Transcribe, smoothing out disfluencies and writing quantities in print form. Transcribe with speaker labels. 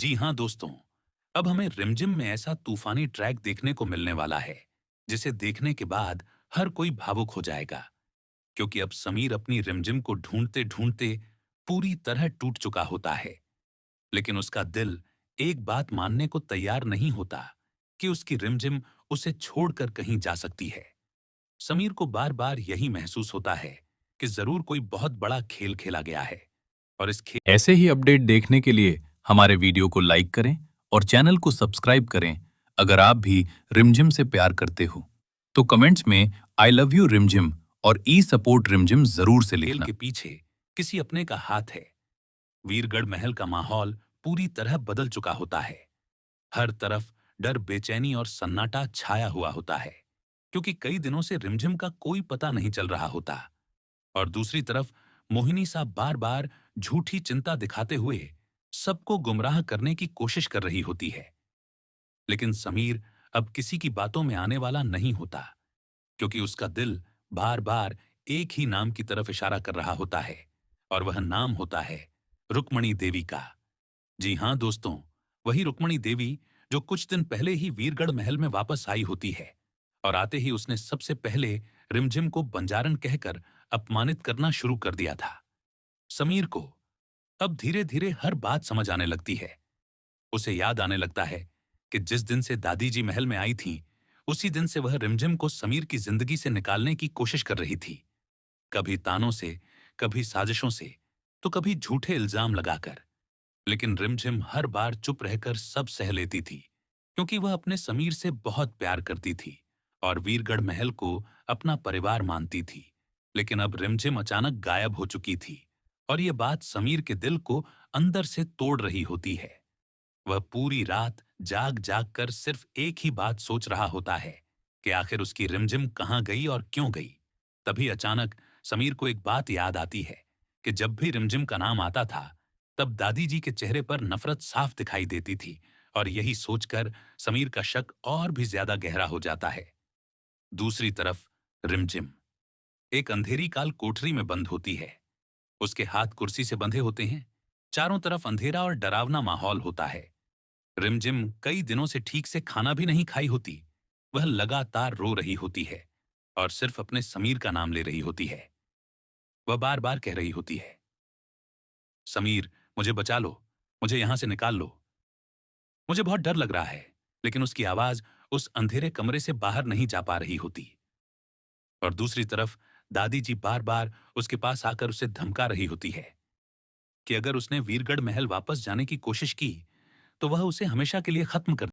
Speaker 1: जी हाँ दोस्तों, अब हमें रिमझिम में ऐसा तूफानी ट्रैक देखने को मिलने वाला है जिसे देखने के बाद हर कोई भावुक हो जाएगा। क्योंकि अब समीर अपनी रिमझिम को ढूंढते ढूंढते पूरी तरह टूट चुका होता है। लेकिन उसका दिल एक बात मानने को तैयार नहीं होता कि उसकी रिमझिम उसे छोड़कर कहीं जा सकती है। समीर को बार बार यही महसूस होता है कि जरूर कोई बहुत बड़ा खेल खेला गया है और इस खेल
Speaker 2: ऐसे ही अपडेट देखने के लिए हमारे वीडियो को लाइक करें और चैनल को सब्सक्राइब करें। अगर आप भी रिमझिम से प्यार करते हो तो कमेंट्स में आई लव यू रिमझिम और ई सपोर्ट रिमझिम जरूर से लिखना।
Speaker 1: के पीछे किसी अपने का हाथ है। वीरगढ़ महल का माहौल पूरी तरह बदल चुका होता है। हर तरफ डर, बेचैनी और सन्नाटा छाया हुआ होता है, क्योंकि कई दिनों से रिमझिम का कोई पता नहीं चल रहा होता। और दूसरी तरफ मोहिनी साहब बार बार झूठी चिंता दिखाते हुए सबको गुमराह करने की कोशिश कर रही होती है। लेकिन समीर अब किसी की बातों में आने वाला नहीं होता, क्योंकि उसका दिल बार बार एक ही नाम की तरफ इशारा कर रहा होता है, और वह नाम होता है रुक्मणी देवी का। जी हाँ दोस्तों, वही रुक्मणी देवी जो कुछ दिन पहले ही वीरगढ़ महल में वापस आई होती है। और आते ही उसने सबसे पहले रिमझिम को बंजारन कहकर अपमानित करना शुरू कर दिया था। समीर को अब धीरे धीरे हर बात समझ आने लगती है। उसे याद आने लगता है कि जिस दिन से दादी जी महल में आई थीं, उसी दिन से वह रिमझिम को समीर की जिंदगी से निकालने की कोशिश कर रही थी। कभी तानों से, कभी साजिशों से, तो कभी झूठे इल्जाम लगाकर। लेकिन रिमझिम हर बार चुप रहकर सब सह लेती थी, क्योंकि वह अपने समीर से बहुत प्यार करती थी और वीरगढ़ महल को अपना परिवार मानती थी। लेकिन अब रिमझिम अचानक गायब हो चुकी थी, और यह बात समीर के दिल को अंदर से तोड़ रही होती है। वह पूरी रात जाग जाग कर सिर्फ एक ही बात सोच रहा होता है कि आखिर उसकी रिमझिम कहाँ गई और क्यों गई। तभी अचानक समीर को एक बात याद आती है कि जब भी रिमझिम का नाम आता था, तब दादी जी के चेहरे पर नफरत साफ दिखाई देती थी। और यही सोचकर समीर का शक और भी ज्यादा गहरा हो जाता है। दूसरी तरफ रिमझिम एक अंधेरी काल कोठरी में बंद होती है। उसके हाथ कुर्सी से बंधे होते हैं। चारों तरफ अंधेरा और डरावना माहौल होता है। रिमझिम कई दिनों से ठीक से खाना भी नहीं खाई होती। वह लगातार रो रही होती है और सिर्फ अपने समीर का नाम ले रही होती है। वह बार बार कह रही होती है, समीर, मुझे बचा लो, मुझे यहां से निकाल लो, मुझे बहुत डर लग रहा है। लेकिन उसकी आवाज उस अंधेरे कमरे से बाहर नहीं जा पा रही होती। और दूसरी तरफ दादी जी बार बार उसके पास आकर उसे धमका रही होती है कि अगर उसने वीरगढ़ महल वापस जाने की कोशिश की, तो वह उसे हमेशा के लिए खत्म कर